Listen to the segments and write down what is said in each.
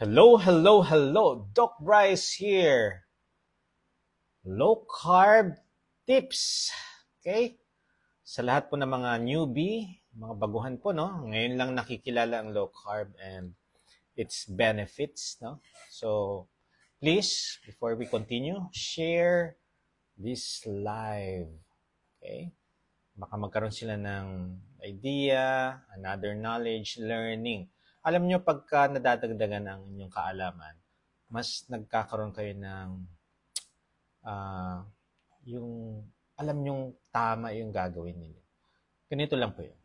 Hello, hello, hello. Doc Bryce here. Low carb tips. Okay? Sa lahat po ng mga newbie, mga baguhan po, no? Ngayon lang nakikilala ang low carb and its benefits, no? So, please, before we continue, share this live. Okay? Baka magkaroon sila ng idea, another knowledge, learning. Alam nyo, pagka nadadagdagan ang inyong kaalaman, mas nagkakaroon kayo ng yung alam nyong tama yung gagawin ninyo. Ganito lang po yun.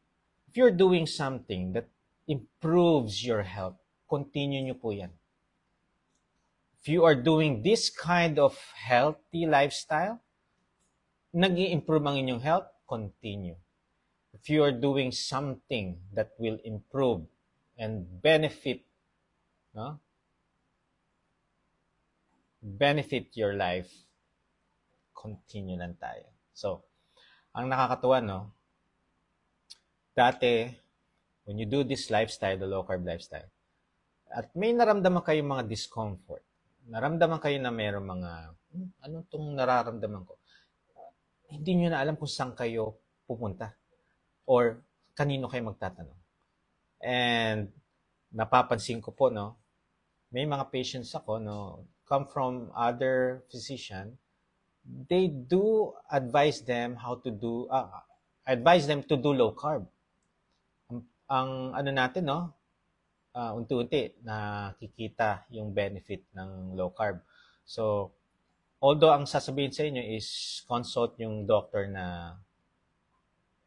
If you're doing something that improves your health, continue nyo po yan. If you are doing this kind of healthy lifestyle, nag-i-improve ang inyong health, continue. If you are doing something that will improve and benefit, no? Benefit your life, continue lang tayo. So, ang nakakatuwa, no? Dati, when you do this lifestyle, the low-carb lifestyle, at may naramdaman kayong mga discomfort, naramdaman kayo na mayroong mga, ano itong nararamdaman ko? Hindi nyo na alam kung saan kayo pupunta or kanino kayo magtatanong. And napapansin ko po, no, may mga patients ako, no, come from other physician, they do advise them to do low carb. Ang ano natin, no, unti-unti nakikita yung benefit ng low carb. So, although ang sasabihin sa inyo is consult yung doctor na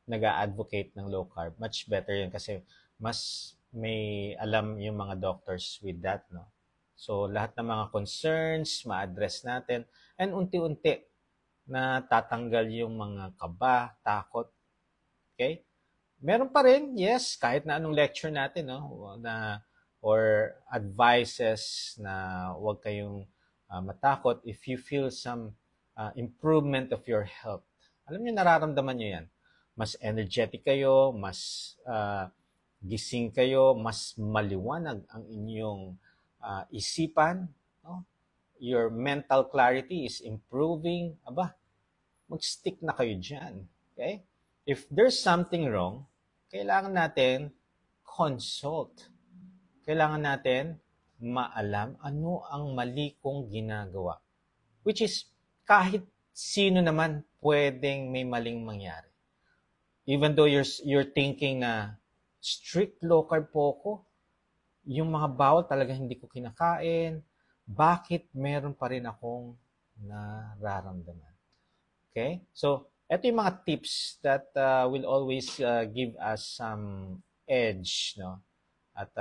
nag-a-advocate ng low carb, much better yun kasi mas may alam yung mga doctors with that, no? So, lahat ng mga concerns, ma-address natin, and unti-unti na tatanggal yung mga kaba, takot. Okay? Meron pa rin, yes, kahit na anong lecture natin, no, na or advices na huwag kayong matakot if you feel some improvement of your health. Alam niyo, nararamdaman niyo yan. Mas energetic kayo, mas gising kayo, mas maliwanag ang inyong isipan, no? Your mental clarity is improving. Aba, mag-stick na kayo dyan. Okay? If there's something wrong, kailangan natin consult. Kailangan natin maalam ano ang mali kong ginagawa. Which is, kahit sino naman pwedeng may maling mangyari. Even though you're thinking na strict low carb po ako, yung mga bawal talaga hindi ko kinakain, bakit meron pa rin akong nararamdaman? Okay? So, ito yung mga tips that will always give us some edge, no? At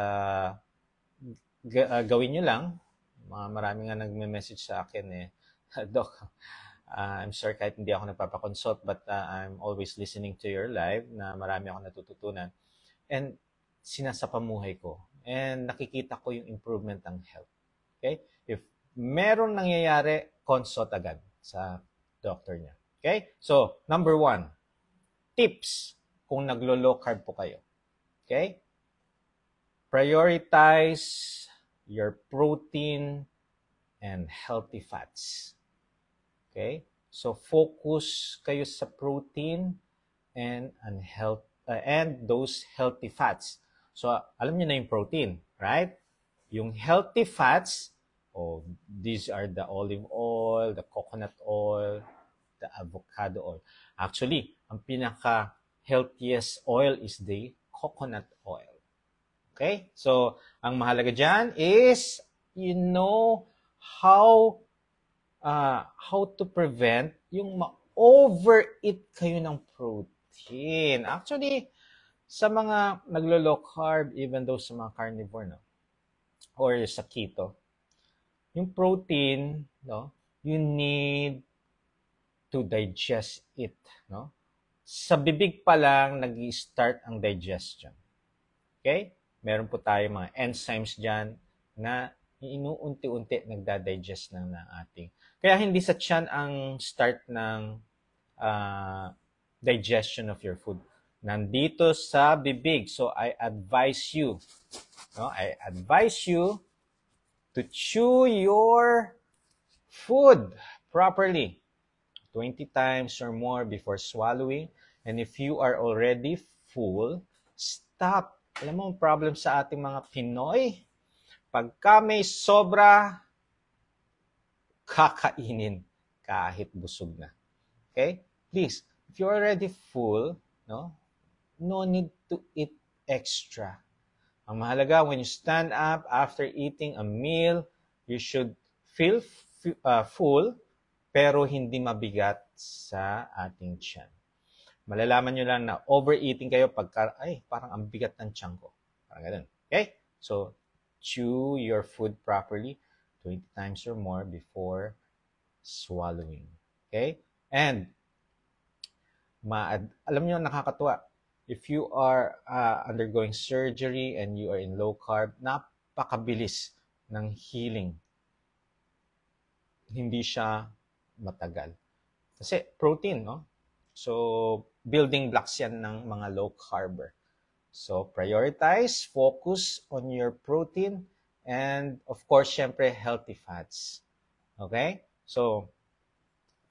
gawin nyo lang. Marami nga nagme-message sa akin Doc, I'm sorry kahit hindi ako nagpapakonsult, but I'm always listening to your live na marami ako natututunan. And sinasapamuhay ko. And nakikita ko yung improvement ng health. Okay? If meron nangyayari, consult agad sa doctor niya. Okay? So, number 1, tips kung naglo-low carb po kayo. Okay? Prioritize your protein and healthy fats. Okay? So, focus kayo sa protein and those healthy fats. So, alam niyo na yung protein, right? Yung healthy fats, these are the olive oil, the coconut oil, the avocado oil. Actually, ang pinaka-healthiest oil is the coconut oil. Okay? So, ang mahalaga dyan is you know how to prevent yung ma-overeat kayo ng protein. Actually, sa mga naglo-low carb, even though sa mga carnivore, no, or sa keto, yung protein, no, you need to digest it, no? Sa bibig pa lang nag-i-start ang digestion. Okay? Meron po tayo mga enzymes diyan na inuunti-unti nagda-digest ng ating. Kaya hindi sa tiyan ang start ng digestion of your food. Nandito sa bibig. So I advise you to chew your food properly 20 times or more before swallowing. And if you are already full, stop. Alam mo, ang problem sa ating mga Pinoy, pagka may sobra, kakainin kahit busog na. Okay? Please, if you're already full, no need to eat extra. Ang mahalaga, when you stand up after eating a meal, you should feel full, pero hindi mabigat sa ating tiyan. Malalaman nyo lang na overeating kayo pagka, parang ang bigat ng tiyan ko. Parang ganun. Okay? So, chew your food properly 20 times or more before swallowing. Okay? And, alam nyo, nakakatuwa. If you are undergoing surgery and you are in low carb, napakabilis ng healing. Hindi siya matagal. Kasi protein, no? So, building blocks yan ng mga low carber. So, prioritize, focus on your protein, and of course, syempre, healthy fats. Okay? So,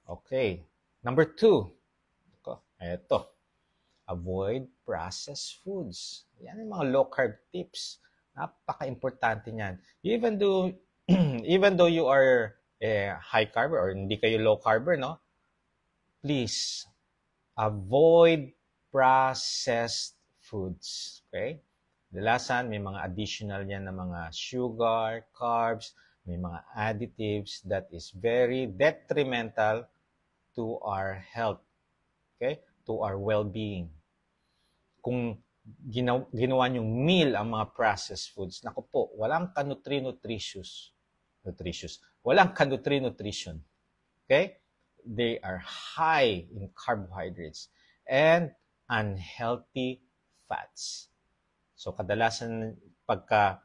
okay. Number 2. Ito. Avoid processed foods. Yan yung mga low carb tips. Napaka-importante niyan. Even though you are high carb or hindi kayo low carb, no? Please avoid processed foods. Okay? Dalasan may mga additional yan na mga sugar, carbs, may mga additives that is very detrimental to our health. Okay? To our well-being. Kung ginawa niyong meal ang mga processed foods, naku po, walang ka-nutrition. Walang ka-nutrition. Okay? They are high in carbohydrates and unhealthy fats. So, kadalasan pagka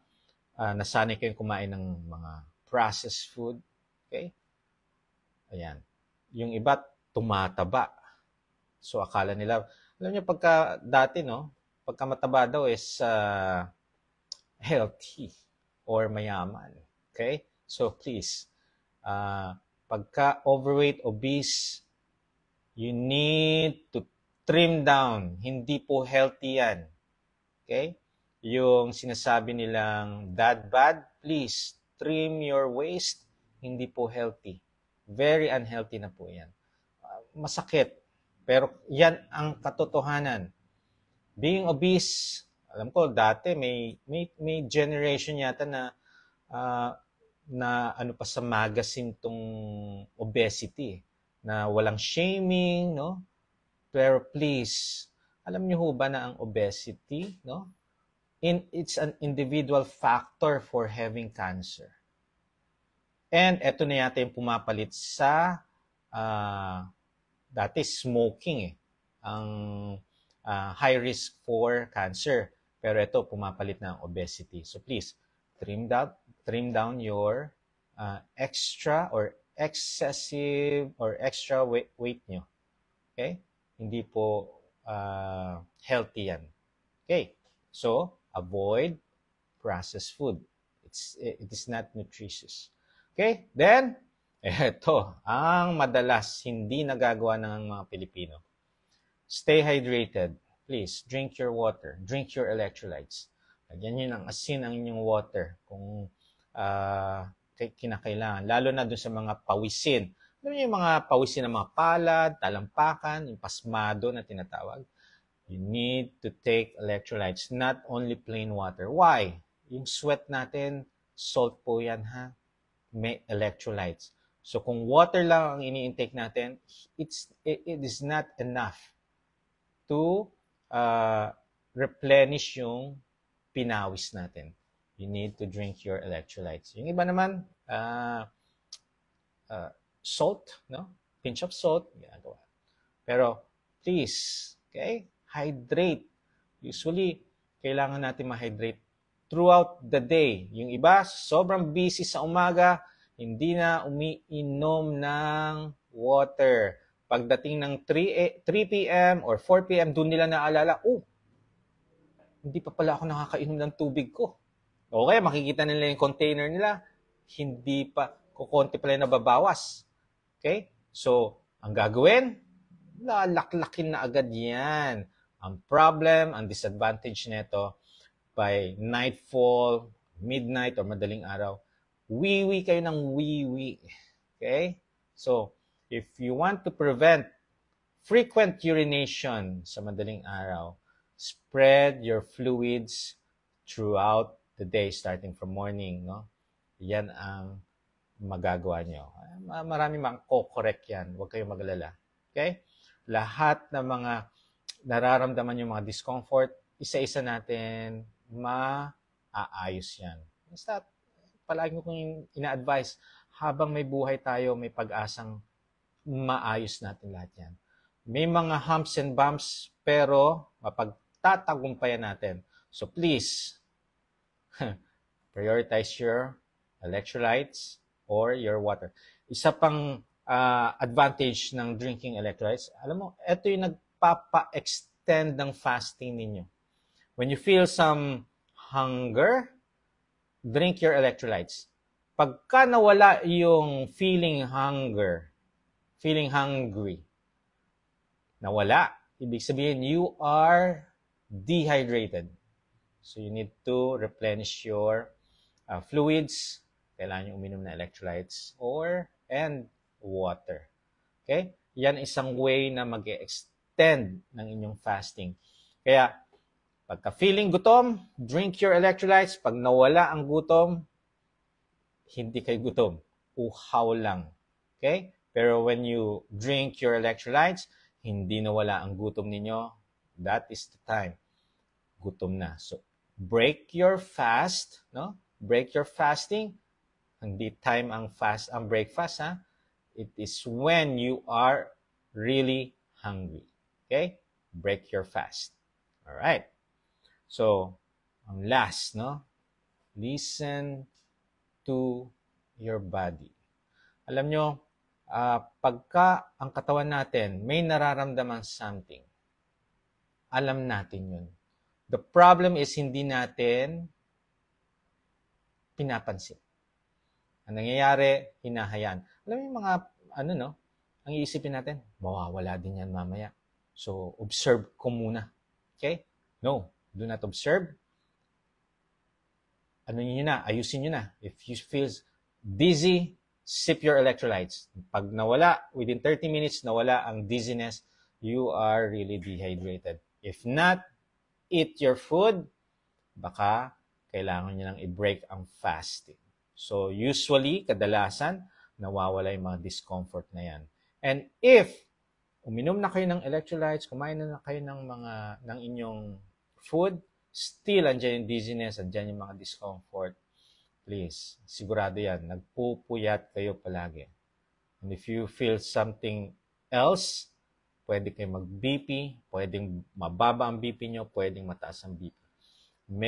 nasanay kayong kumain ng mga processed food, okay? Ayan. Yung iba, tumataba. So, akala nila, alam niyo, pagka dati, pagka mataba daw is healthy or mayaman. Okay? So, please, pagka overweight, obese, you need to trim down. Hindi po healthy yan. Okay? Yung sinasabi nilang dad bod, please, trim your waist. Hindi po healthy. Very unhealthy na po yan. Masakit. Pero yan ang katotohanan. Being obese, alam ko dati may generation yata na ano pa sa magazine tong obesity, na walang shaming, no? Pero please, alam niyo ho ba na ang obesity, no? It's an individual factor for having cancer. And eto na yata yung pumapalit sa dati smoking ang high risk for cancer. Pero ito pumapalit na ang obesity. So please, trim down your extra or excessive or extra weight nyo. Okay? Hindi po healthy yan. Okay? So, avoid processed food. It is not nutritious. Okay? Then, ito, ang madalas hindi nagagawa ng mga Pilipino. Stay hydrated. Please, drink your water. Drink your electrolytes. Lagyan nyo ng asin ang inyong water kung kinakailangan. Lalo na dun sa mga pawisin. Alam niyo yung mga pawisin ng mga palad, talampakan, yung pasmado na tinatawag. You need to take electrolytes, not only plain water. Why? Yung sweat natin, salt po yan, ha? May electrolytes. So kung water lang ang ini-intake natin, it is not enough to replenish yung pinawis natin. You need to drink your electrolytes. Yung iba naman, salt, no? Pinch of salt, ginagawa. Pero please, okay? Hydrate. Usually, kailangan natin ma-hydrate throughout the day. Yung iba, sobrang busy sa umaga, hindi na umiinom ng water. Pagdating ng 3 p.m. or 4 p.m., doon nila naalala, hindi pa pala ako nakakainom ng tubig ko. Okay, makikita nila yung container nila, Hindi pa, kukonti pa lang nababawas. Okay? So, ang gagawin, lalaklakin na agad yan. Ang problem, ang disadvantage nito, by nightfall, midnight, or madaling araw, wiwi kayo ng wiwi. Okay? So, if you want to prevent frequent urination sa madaling araw, spread your fluids throughout the day, starting from morning. No? Yan ang magagawa nyo. Marami mako-correct yan. Huwag kayong magalala. Okay? Lahat ng mga nararamdaman yung mga discomfort, isa-isa natin maaayos yan. Basta, palagi ko kong ina-advise, habang may buhay tayo, may pag-asang maayos natin lahat yan. May mga humps and bumps, pero mapagtatagumpayan natin. So please, prioritize your electrolytes or your water. Isa pang advantage ng drinking electrolytes, alam mo, ito yung nagpapa-extend ng fasting ninyo. When you feel some hunger, drink your electrolytes. Pagka nawala yung feeling hungry, nawala, ibig sabihin you are dehydrated. So you need to replenish your fluids. Kailangan nyo uminom na electrolytes and water. Okay? Yan isang way na mag-extend ng inyong fasting. Kaya, pagka feeling gutom, drink your electrolytes. Pag nawala ang gutom, hindi kayo gutom. Uhaw lang. Okay? Pero when you drink your electrolytes, hindi nawala ang gutom ninyo, that is the time. Gutom na. So, break your fast, no? Break your fasting. Hindi time ang breakfast, ha? It is when you are really hungry. Okay? Break your fast. All right. So, ang last, no? Listen to your body. Alam nyo, pagka ang katawan natin may nararamdaman something, alam natin yun. The problem is hindi natin pinapansin. Ang nangyayari, hinahayaan. Alam mo yung mga, ang iisipin natin, mawawala din yan mamaya. So, observe ko muna. Okay? No, do not observe. Ayusin nyo na. If you feel dizzy, sip your electrolytes. Pag nawala, within 30 minutes, nawala ang dizziness, you are really dehydrated. If not, eat your food, baka kailangan nyo nang i-break ang fasting. So, usually, kadalasan, nawawala yung mga discomfort na yan. And if uminom na kayo ng electrolytes, kumain na kayo ng inyong food, still andyan yung dizziness, andyan yung mga discomfort, please, sigurado yan, nagpupuyat kayo palagi. And if you feel something else, pwede kayo mag-BP, pwedeng mababa ang BP nyo, pwedeng mataas ang BP.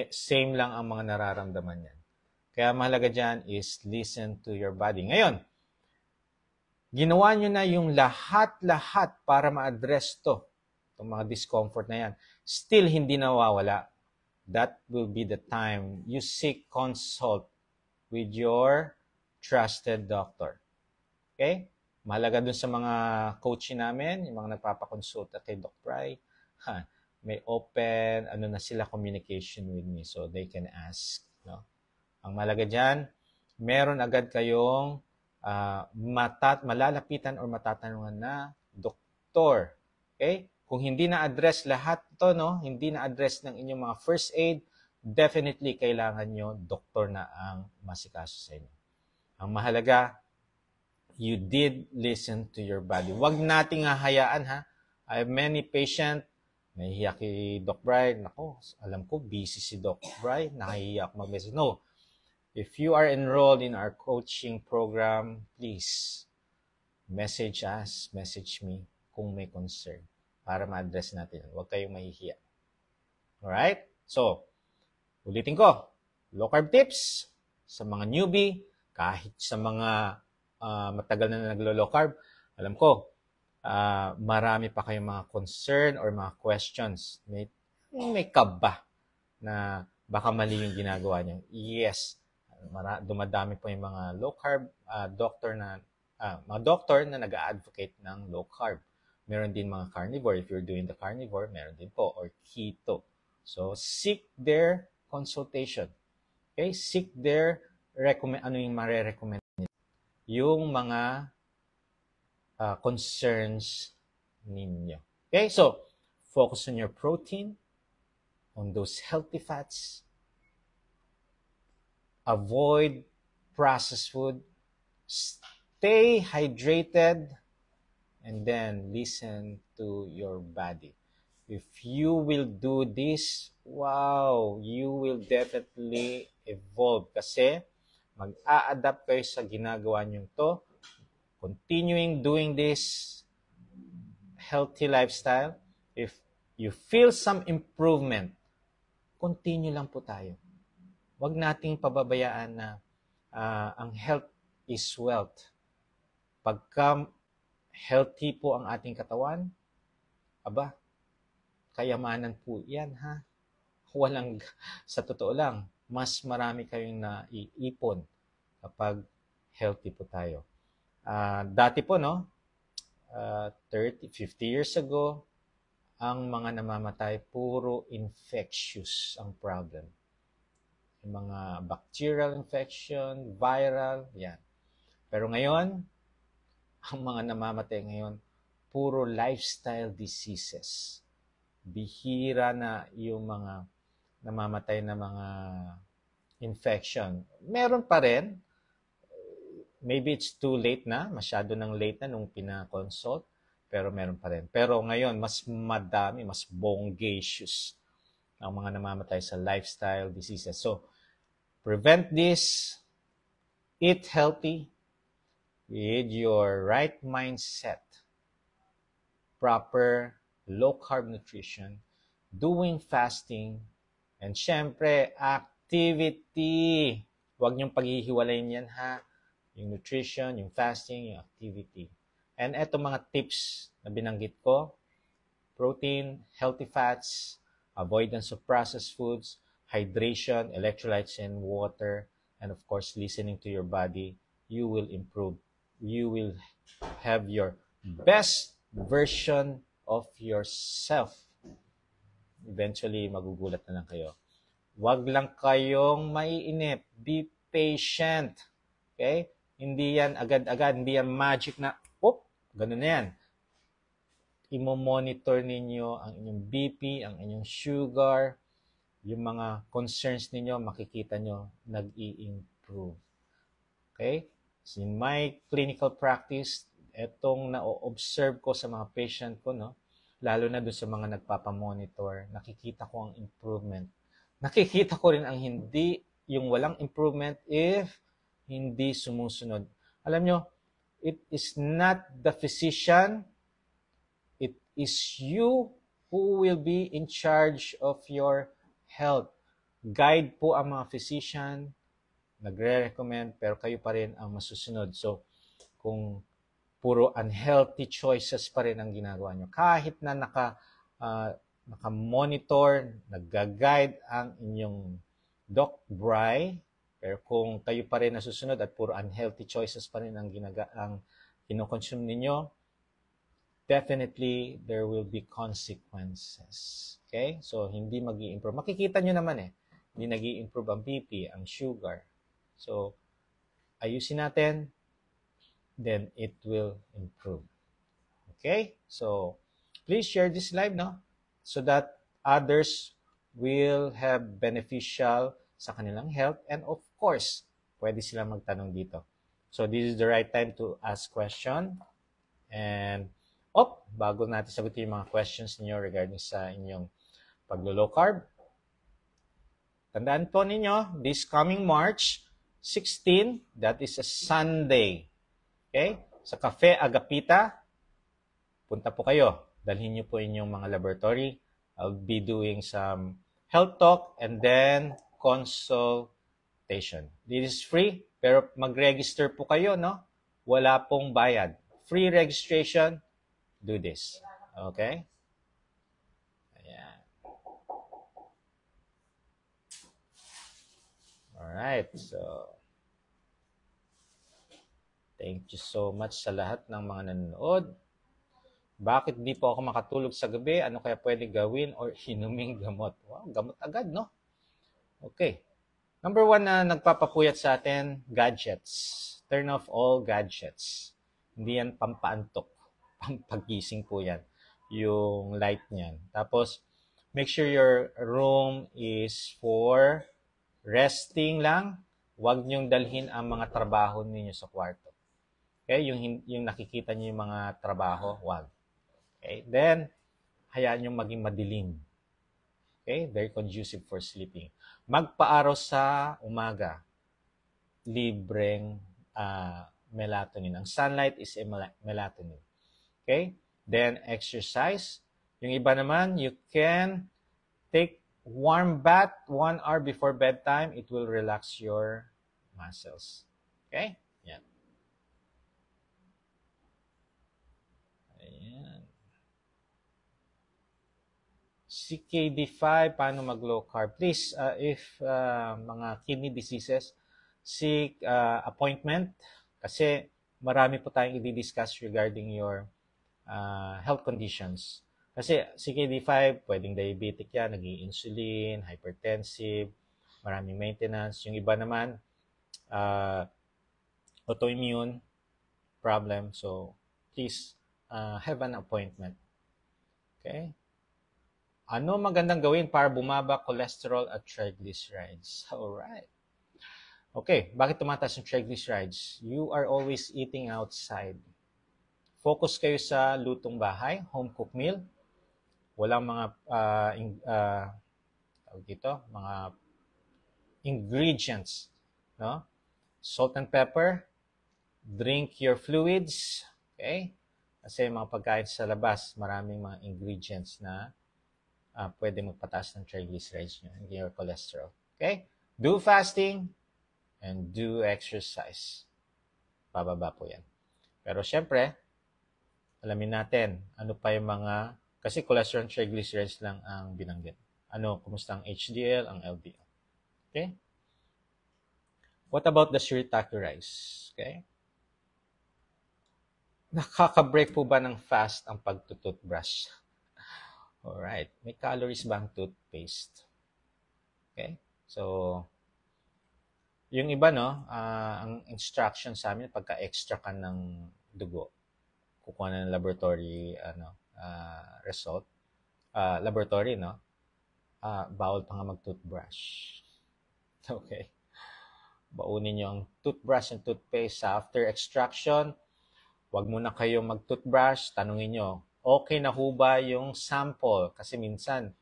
Same lang ang mga nararamdaman yan. Kaya mahalaga dyan is listen to your body. Ngayon, ginawa nyo na yung lahat-lahat para ma-address itong mga discomfort na yan. Still hindi nawawala. That will be the time you seek consult with your trusted doctor. Okay? Mahalaga dun sa mga coaching namin, yung mga nagpapakonsulta kay Doc Bry, may open, na sila communication with me so they can ask. No? Ang mahalaga dyan, meron agad kayong malalapitan or matatanungan na doktor. Okay? Kung hindi na-address lahat ito, no? Hindi na-address ng inyong mga first aid, definitely kailangan nyo doktor na ang masikaso sa inyo. Ang mahalaga, you did listen to your body. Huwag nating hahayaan, ha? I have many patient, nahihiya kay Doc Bry. Nako, alam ko, busy si Doc Bry. Nahihiya ako mag-message. No. If you are enrolled in our coaching program, please, message us, message me kung may concern para ma-address natin yan. Huwag kayong mahihiya. Alright? So, ulitin ko, low carb tips sa mga newbie, kahit sa mga matagal na naglo-low carb, alam ko, marami pa kayong mga concern or mga questions. May kaba na baka mali yung ginagawa niyo. Yes, Dumadami po yung mga low carb mga doctor na nag-advocate ng low carb. Meron din mga carnivore. If you're doing the carnivore, meron din po, or keto. So, seek their consultation. Okay? Seek their ano yung mare-recommend nila. Yung mga concerns ninyo. Okay? So, focus on your protein, on those healthy fats. Avoid processed food. Stay hydrated. And then listen to your body. If you will do this, wow, you will definitely evolve kasi mag-a-adapt kayo sa ginagawa nyo to. Continuing doing this healthy lifestyle, if you feel some improvement, continue lang po tayo. Huwag nating pababayaan na ang health is wealth. Pagka healthy po ang ating katawan, aba, kayamanan po yan, ha? Sa totoo lang, mas marami kayong naiipon kapag healthy po tayo. Dati po, 50 years ago, ang mga namamatay, puro infectious ang problem. Yung mga bacterial infection, viral, yan. Pero ngayon, ang mga namamatay ngayon, puro lifestyle diseases. Bihira na yung mga namamatay na mga infection. Meron pa rin. Maybe it's too late na. Masyado nang late na nung pina-consult. Pero meron pa rin. Pero ngayon, mas madami, mas bongacious ang mga namamatay sa lifestyle diseases. So, prevent this. Eat healthy. With your right mindset, proper low-carb nutrition, doing fasting, and syempre, activity. Huwag niyong paghihiwalayin yan, ha? Yung nutrition, yung fasting, yung activity. And eto mga tips na binanggit ko, protein, healthy fats, avoidance of processed foods, hydration, electrolytes, and water, and of course, listening to your body, you will improve. You will have your best version of yourself. Eventually, magugulat na lang kayo. Huwag lang kayong maiinip. Be patient. Okay? Hindi yan agad-agad. Hindi yan magic na, ganun na yan. Imo-monitor ninyo ang inyong BP, ang inyong sugar, yung mga concerns ninyo, makikita nyo, nag-i-improve. Okay? So in my clinical practice, etong na-observe ko sa mga patient ko, lalo na doon sa mga nagpapamonitor, nakikita ko ang improvement. Nakikita ko rin ang yung walang improvement if hindi sumusunod. Alam nyo, it is not the physician, it is you who will be in charge of your health. Guide po ang mga physician, nagre-recommend, pero kayo pa rin ang masusunod. So, kung puro unhealthy choices pa rin ang ginagawa nyo, kahit na naka-monitor, nag-guide ang inyong Doc Bry, pero kung kayo pa rin nasusunod at puro unhealthy choices pa rin ang kinoconsume ninyo, definitely there will be consequences. Okay? So, hindi mag-i-improve. Makikita nyo naman hindi nag-i-improve ang BP, ang sugar. So, ayusin natin, then it will improve. Okay? So, please share this live, so that others will have beneficial sa kanilang health, and of course, pwede silang magtanong dito. So, this is the right time to ask question. And, bago natin sagutin yung mga questions niyo regarding sa inyong paglo-low carb, tandaan po ninyo, this coming March 16, that is a Sunday. Okay? Sa Cafe Agapita, punta po kayo. Dalhin niyo po inyong mga laboratory. I'll be doing some health talk and then consultation. This is free, pero mag-register po kayo, Wala pong bayad. Free registration, do this. Okay? Ayan. Alright. Alright, so thank you so much sa lahat ng mga nanonood. Bakit di po ako makatulog sa gabi? Ano kaya pwede gawin or inuming gamot? Wow, gamot agad, no? Okay. Number 1 na nagpapapuyat sa atin, gadgets. Turn off all gadgets. Hindi yan pampaantok. Pampagising po yan. Yung light niyan. Tapos, make sure your room is for resting lang. Huwag niyong dalhin ang mga trabaho ninyo sa kwarto. Okay? Yung nakikita niyo yung mga trabaho, huwag. Okay? Then, hayaan niyong maging madilim. Okay? Very conducive for sleeping. Magpaaraw sa umaga. Libreng melatonin. Ang sunlight is a melatonin. Okay? Then, exercise. Yung iba naman, you can take warm bath 1 hour before bedtime. It will relax your muscles. Okay? Yan. Ayan. CKD5, paano mag-low carb? Please, if mga kidney diseases, seek appointment kasi marami po tayong i-discuss regarding your health conditions. Kasi CKD5, pwedeng diabetic yan, nag-i-insulin, hypertensive, maraming maintenance. Yung iba naman, autoimmune problem. So, please have an appointment. Okay? Ano magandang gawin para bumaba cholesterol at triglycerides? Alright. Okay, bakit tumataas yung triglycerides? You are always eating outside. Focus kayo sa lutong bahay, home-cooked meal. Walang mga mga ingredients, no? Salt and pepper. Drink your fluids. Okay? Kasi mga pagkain sa labas, maraming mga ingredients na pwede magpataas ng triglycerides nyo, hindi your cholesterol. Okay? Do fasting and do exercise. Bababa po yan. Pero syempre, alamin natin, ano pa yung mga, kasi cholesterol and triglycerides lang ang binanggit. Ano, kumusta ang HDL, ang LDL. Okay? What about the shirataki rice? Okay? Nakaka-break po ba ng fast ang pagtututbrush? Alright. May calories ba ang toothpaste? Okay? So, yung iba, no, ang instruction sa amin, pagka-extra ka ng dugo, kukuha na ng laboratory, result, laboratory, no, bawal pa nga mag-toothbrush. Okay? Baunin nyo ang toothbrush and toothpaste sa after extraction. Huwag muna kayo mag-toothbrush, tanungin nyo, okay na ho ba yung sample? Kasi minsan,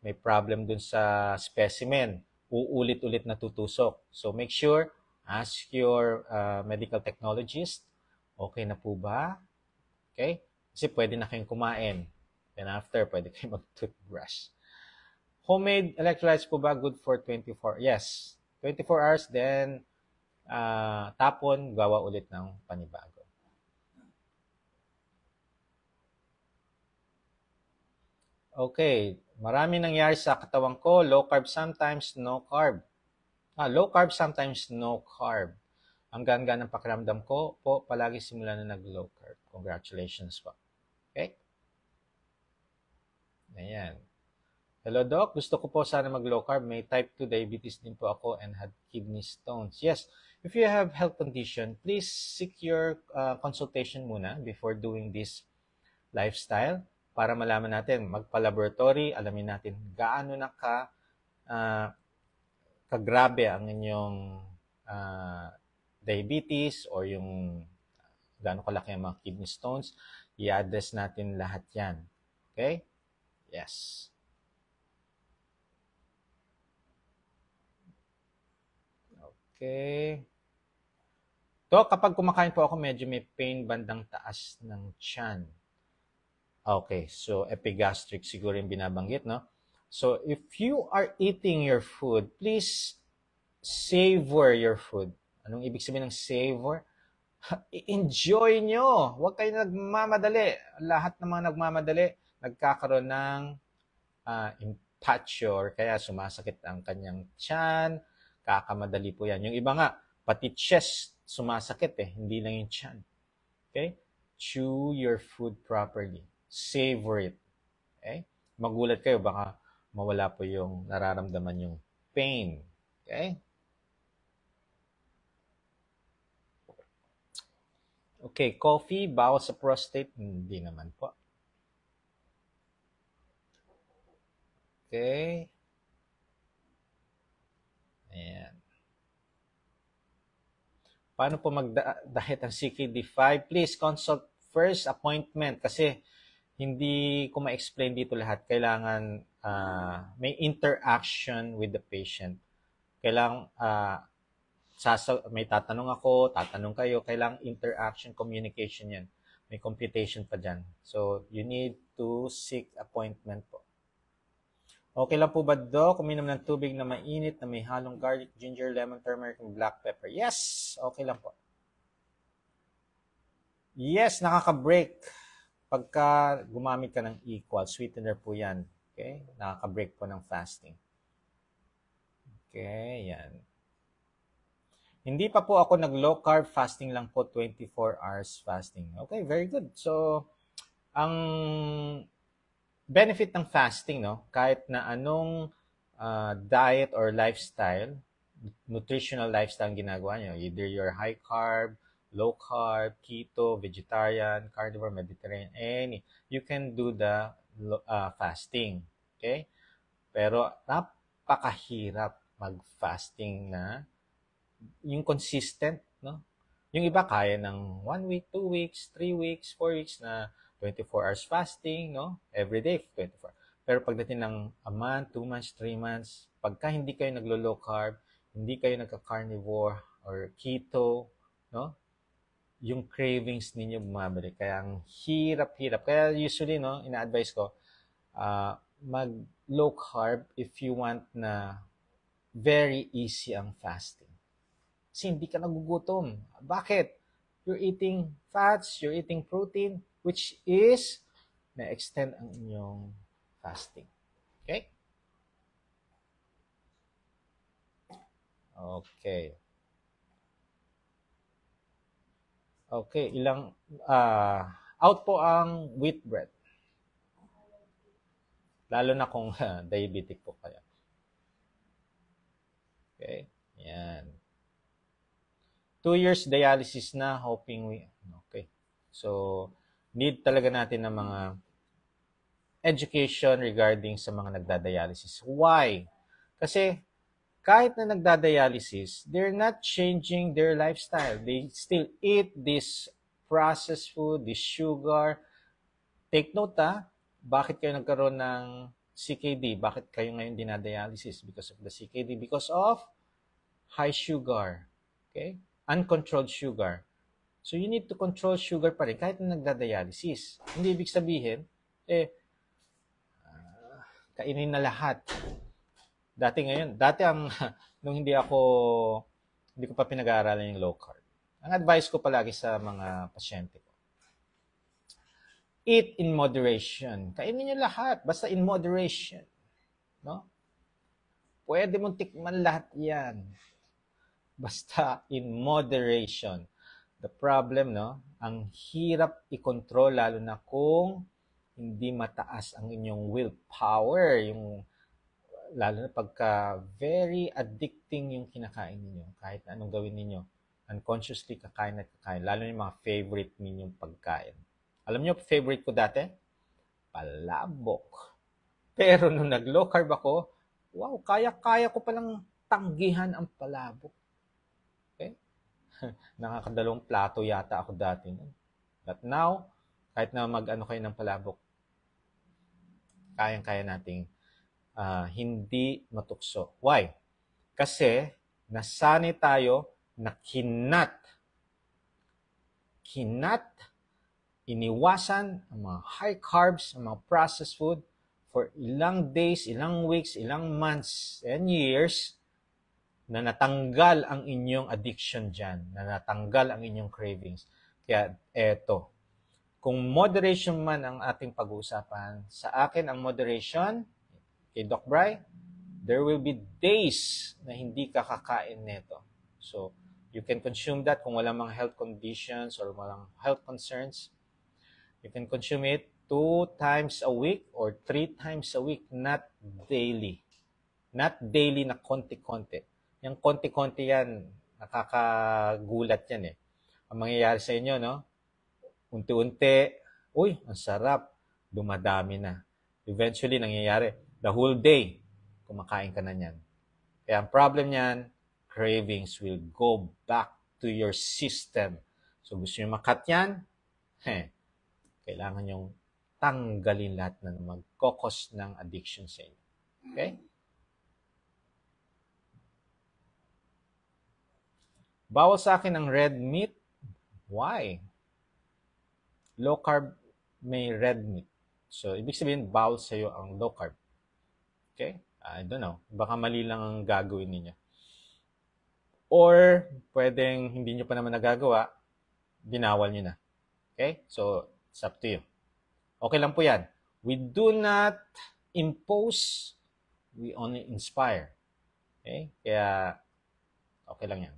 may problem dun sa specimen. Uulit-ulit na tutusok. So, make sure, ask your medical technologist, okay na po ba? Okay? Kasi pwede na kayong kumain. Then after, pwede kayong mag-toothbrush. Homemade electrolytes po ba good for 24? Yes. 24 hours, then tapon, gawa ulit ng panibago. Okay, marami nangyari sa katawan ko. Low carb sometimes, no carb. Low carb sometimes, no carb. Ang gaan-gaan ng pakiramdam ko po, palagi simula na nag-low carb. Congratulations po. Okay? Ayan. Hello, Doc. Gusto ko po sana mag-low carb. May type 2 diabetes din po ako and had kidney stones. Yes, if you have health condition, please seek your consultation muna before doing this lifestyle para malaman natin, magpa-laboratory, alamin natin gaano na kagrabe ang inyong diabetes or yung gaano kalaki ang mga kidney stones. I-address natin lahat yan. Okay? Yes. Okay. To, kapag kumakain po ako, medyo may pain bandang taas ng tiyan. Okay, so epigastric siguro yung binabanggit, no? So, if you are eating your food, please savor your food. Anong ibig sabihin ng savor? I-enjoy nyo. Huwag kayo nagmamadali. Lahat ng mga nagmamadali, nagkakaroon ng impatio or kaya sumasakit ang kanyang tiyan, kakamadali po yan. Yung iba nga, pati chest sumasakit hindi lang yung tiyan. Okay? Chew your food properly. Savor it. Okay? Magulat kayo, baka mawala po yung nararamdaman yung pain. Okay? Okay, coffee, bawal sa prostate? Hindi naman po. Okay. Ayan. Paano po mag-diet ang CKD5? Please consult first appointment kasi hindi ko ma-explain dito lahat. Kailangan may interaction with the patient. Kailangan may tatanong ako, tatanong kayo. Kailangan interaction, communication yan. May computation pa dyan. So, you need to seek appointment po. Okay lang po ba, Doc? Uminom ng tubig na mainit na may halong garlic, ginger, lemon, turmeric, and black pepper. Yes! Okay lang po. Yes, nakaka-break. Pagka gumamit ka ng equal, sweetener po yan. Okay? Nakaka-break po ng fasting. Okay, yan. Hindi pa po ako nag-low carb fasting lang po, 24 hours fasting. Okay, very good. So, ang benefit ng fasting, no? Kahit na anong diet or lifestyle, nutritional lifestyle ginagawa nyo, either you're high carb, low carb, keto, vegetarian, carnivore, Mediterranean, any, you can do the fasting. Okay? Pero napakahirap mag-fasting na yung consistent, no? Yung iba kaya ng 1 week, 2 weeks, 3 weeks, 4 weeks na 24 hours fasting, no? Every day, 24. Pero pagdating ng a month, 2 months, 3 months, pagka hindi kayo naglo-low carb, hindi kayo nagka-carnivore or keto, no? Yung cravings ninyo bumabalik. Kaya ang hirap-hirap. Kaya usually, no, ina-advise ko, mag-low carb if you want na very easy ang fasting. Kasi hindi ka nagugutom. Bakit? You're eating fats, you're eating protein, which is na-extend ang inyong fasting. Okay? Okay. Okay, out po ang wheat bread. Lalo na kung diabetic po kayo. Okay? Yan. 2 years dialysis na, hoping okay. So, need talaga natin ng mga education regarding sa mga nagdadialysis. Why? Kasi kahit na nagdadialysis, they're not changing their lifestyle. They still eat this processed food, this sugar. Take note bakit kayo nagkaroon ng CKD? Bakit kayo ngayon dinadialysis? Because of the CKD. Because of high sugar. Okay? Uncontrolled sugar. So you need to control sugar pa rin kahit na nagdadialysis. Hindi ibig sabihin, kainin na lahat. Dati nung hindi ko pa pinag-aaralan yung low carb. Ang advice ko palagi sa mga pasyente ko, eat in moderation. Kainin nyo lahat, basta in moderation. No? Pwede mong tikman lahat yan. Basta in moderation. The problem, no? Ang hirap i-control lalo na kung hindi mataas ang inyong willpower, lalo na pagka very addicting yung kinakain ninyo, kahit na anong gawin ninyo, unconsciously kakain at kakain, lalo na yung mga favorite ninyong pagkain. Alam nyo, favorite ko dati? Palabok. Pero nung nag-low carb ako, wow, kaya ko palang tanggihan ang palabok. Okay? Nakakadalawang plato yata ako dati. But now, kahit na mag-ano kayo ng palabok, kayang-kaya nating hindi matukso. Why? Kasi nasanay tayo na kinat iniwasan ang mga high carbs, ang mga processed food for ilang days, ilang weeks, ilang months, and years na natanggal ang inyong addiction dyan, na natanggal ang inyong cravings. Kaya eto, kung moderation man ang ating pag-uusapan, sa akin ang moderation, kay Doc Bry, there will be days na hindi ka kakain nito. So, you can consume that kung walang mga health conditions or walang health concerns. You can consume it 2 times a week or 3 times a week, not daily. Not daily na konti-konti. Yung konti-konti yan, nakakagulat yan eh. Ang mangyayari sa inyo, no? Unti-unti, uy, ang sarap, dumadami na. Eventually, nangyayari, the whole day, kumakain ka na niyan. Kaya ang problem niyan, cravings will go back to your system. So gusto nyo makat yan, kailangan nyong tanggalin lahat na magkokos ng addiction sa inyo. Okay? Bawal sa akin ang red meat. Why? Low carb may red meat. So, ibig sabihin, bawal sa'yo ang low carb. Okay? I don't know. Baka mali lang ang gagawin ninyo. Or, pwedeng hindi nyo pa naman nagagawa, binawal nyo na. Okay? So, it's up to you. Okay lang po yan. We do not impose, we only inspire. Okay? Kaya, okay lang yan.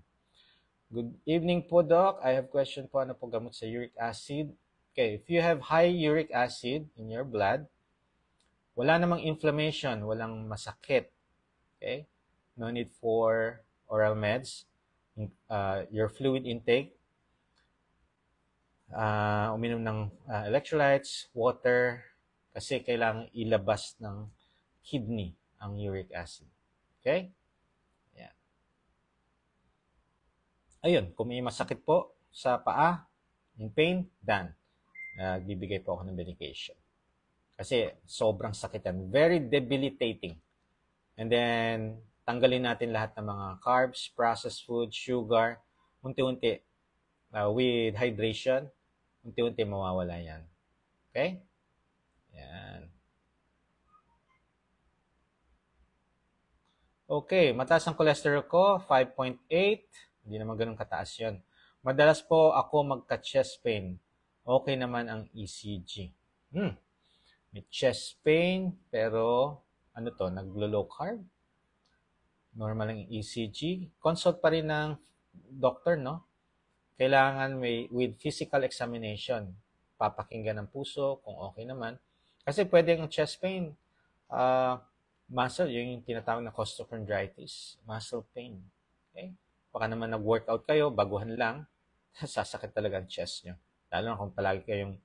Good evening po, Doc. I have question po, ano po gamot sa uric acid? Okay, if you have high uric acid in your blood, wala namang inflammation, walang masakit. Okay? No need for oral meds. Your fluid intake, uminom ng electrolytes, water, kasi kailangan ilabas ng kidney ang uric acid. Okay? Yeah. Ayun, kung may masakit po sa paa, in pain, done. Nagbibigay po ako ng medication. Kasi sobrang sakit yan. Very debilitating. And then, tanggalin natin lahat ng mga carbs, processed food, sugar. Unti-unti, with hydration, unti-unti mawawala yan. Okay? Yan. Okay, mataas ang cholesterol ko, 5.8. Hindi naman ganun kataas yun. Madalas po ako magka-chest pain. Okay naman ang ECG. May chest pain, pero ano to, naglo-low carb? Normal ang ECG. Consult pa rin ng doctor, no? Kailangan with physical examination. Papakinggan ng puso kung okay naman. Kasi pwede ang chest pain, muscle, yung tinatawag na costochondritis, muscle pain. Okay? Baka naman nag-workout kayo, baguhan lang, sasakit talaga ang chest nyo. Lalo na kung palagi kayong,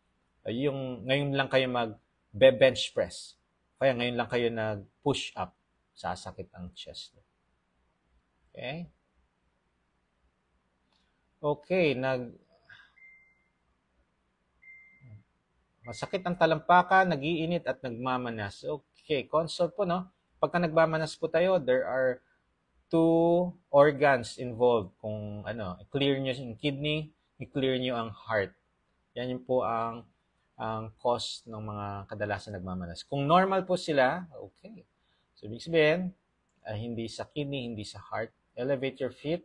ngayon lang kayo mag-bench press. Kaya ngayon lang kayo nag-push up, sasakit ang chest nyo. Okay? Okay, masakit ang talampakan, nagiinit at nagmamanas. Okay, consult po, no? Pagka nagmamanas po tayo, there are 2 organs involved. Kung i-clear nyo yung kidney, i-clear nyo ang heart. Yan yung po ang cause ng mga kadalasan nagmamanas. Kung normal po sila, okay. So, ibig sabihin, hindi sa kidney, hindi sa heart. Elevate your feet.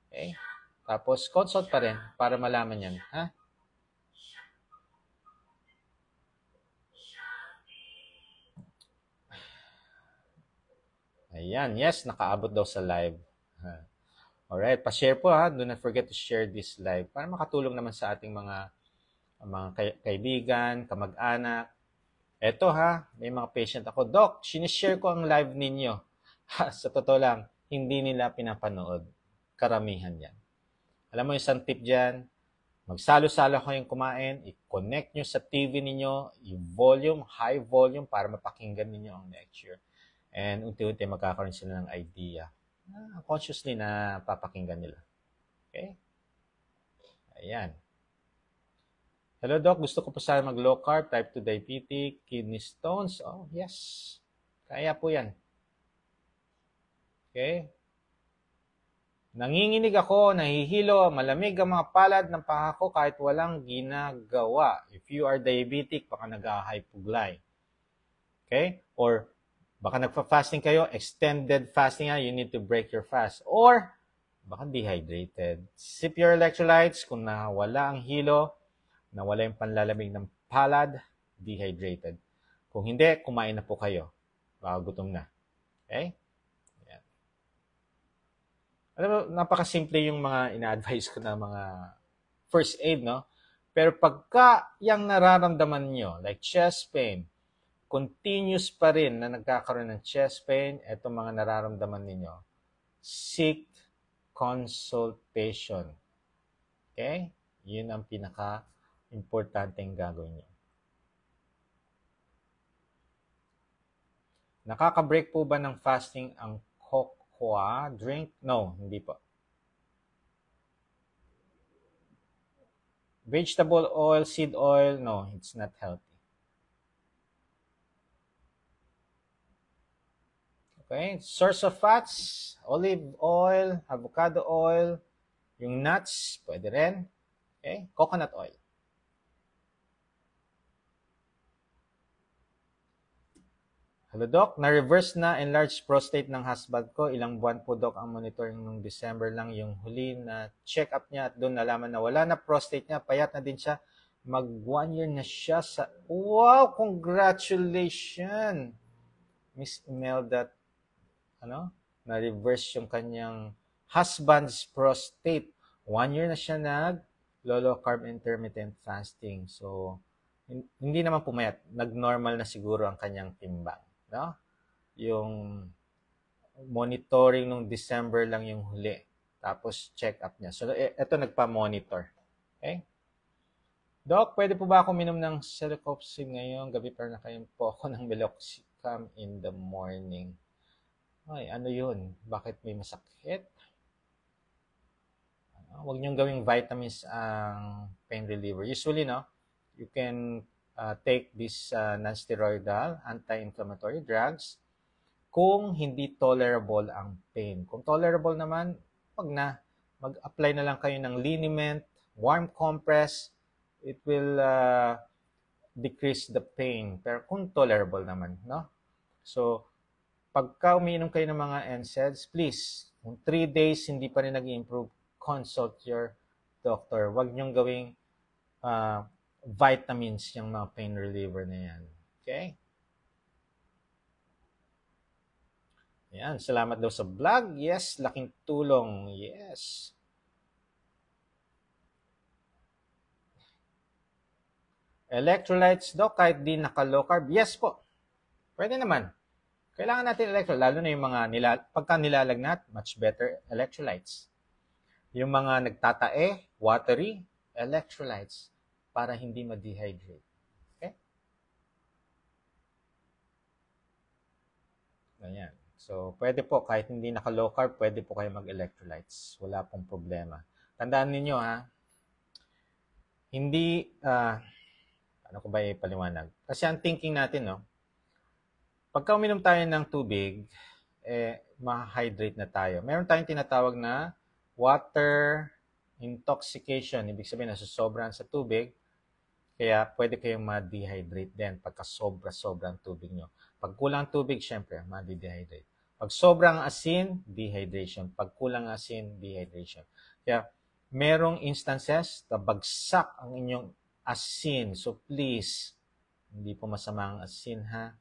Okay. Tapos, consult pa rin para malaman yan. Ha? Ayan. Yes, nakaabot daw sa live. Alright. Pa-share po ha. Do not forget to share this live para makatulong naman sa ating mga kaibigan, kamag-anak. Eto ha, may mga patient ako. Doc, sinishare ko ang live ninyo. Sa totoo lang, hindi nila pinapanood. Karamihan yan. Alam mo yung isang tip dyan, magsalo-salo kayong kumain, i-connect nyo sa TV ninyo, i-volume, high volume para mapakinggan ninyo ang lecture. And unti-unti magkakaroon sila ng idea. Consciously na papakinggan nila. Okay? Ayan. Hello, Doc. Gusto ko po sana mag-low carb, type 2 diabetic, kidney stones. Oh, yes. Kaya po yan. Okay? Nanginginig ako, nahihilo, malamig ang mga palad ng paa ko kahit walang ginagawa. If you are diabetic, baka nag-hypoglycemia. Okay? Or baka nagfa-fasting kayo, extended fasting you need to break your fast. Or baka dehydrated. Sip your electrolytes kung nawala ang hilo, nawala yung panlalamig ng palad, dehydrated. Kung hindi, kumain na po kayo. Baka gutom na. Okay? Alam mo, napakasimple yung mga ina-advise ko na mga first aid, no? Pero pagka yung nararamdaman nyo, like chest pain, continuous pa rin na nagkakaroon ng chest pain, etong mga nararamdaman ninyo, seek consultation. Okay? Yun ang pinaka-importanteng gagawin nyo. Nakaka-break po ba ng fasting ang cocoa drink? No, hindi po. Vegetable oil, seed oil, no, it's not healthy. Okay? Source of fats, olive oil, avocado oil, yung nuts, pwede rin. Okay? Coconut oil. Hello, Doc. Na-reverse na enlarged prostate ng husband ko. Ilang buwan po, Doc, ang monitoring nung December lang yung huli na check-up niya at doon nalaman na wala na prostate niya. Payat na din siya. Mag 1 year na siya sa... Wow! Congratulations! Miss Imelda, na-reverse yung kanyang husband's prostate. 1 year na siya low carb intermittent fasting. So, hindi naman pumayat. Nag-normal na siguro ang kanyang timbang. No? Yung monitoring nung December lang yung huli. Tapos check up niya. So, ito nagpa-monitor. Okay? Doc, pwede po ba ako minom ng celecoxib ngayong gabi para nakain po ako ng meloxicam in the morning? Ay, ano yun? Bakit may masakit? Huwag niyong gawing vitamins ang pain reliever. Usually, no, you can take this non-steroidal anti-inflammatory drugs kung hindi tolerable ang pain. Kung tolerable naman, wag na. Mag-apply na lang kayo ng liniment, warm compress. It will decrease the pain. Pero kung tolerable naman, no? So, pagka umiinom kayo ng mga NSAIDs, please, kung 3 days hindi pa rin nag-improve, consult your doctor. Huwag niyong gawing vitamins yung mga pain reliever na yan. Okay? Yan, salamat daw sa vlog. Yes, laking tulong. Yes. Electrolytes daw kahit di naka-low carb. Yes po. Pwede naman. Kailangan natin electrolytes, lalo na yung mga pagka nilalagnat, much better electrolytes. Yung mga nagtatae, watery, electrolytes para hindi ma-dehydrate. Okay? Ganyan. So, pwede po, kahit hindi naka-low carb, pwede po kayo mag-electrolytes. Wala pong problema. Tandaan ninyo ha, hindi, ano ko ba ipaliwanag? Kasi ang thinking natin, no, pagka uminom tayo ng tubig, ma-hydrate na tayo. Meron tayong tinatawag na water intoxication. Ibig sabihin, nasusobran sa tubig, kaya pwede kayong ma-dehydrate din pagka sobra-sobrang tubig nyo. Pag kulang tubig, syempre, ma-dehydrate. Pag sobrang asin, dehydration. Pag kulang asin, dehydration. Kaya, merong instances na bagsak ang inyong asin. So, please, hindi po masama ang asin, ha?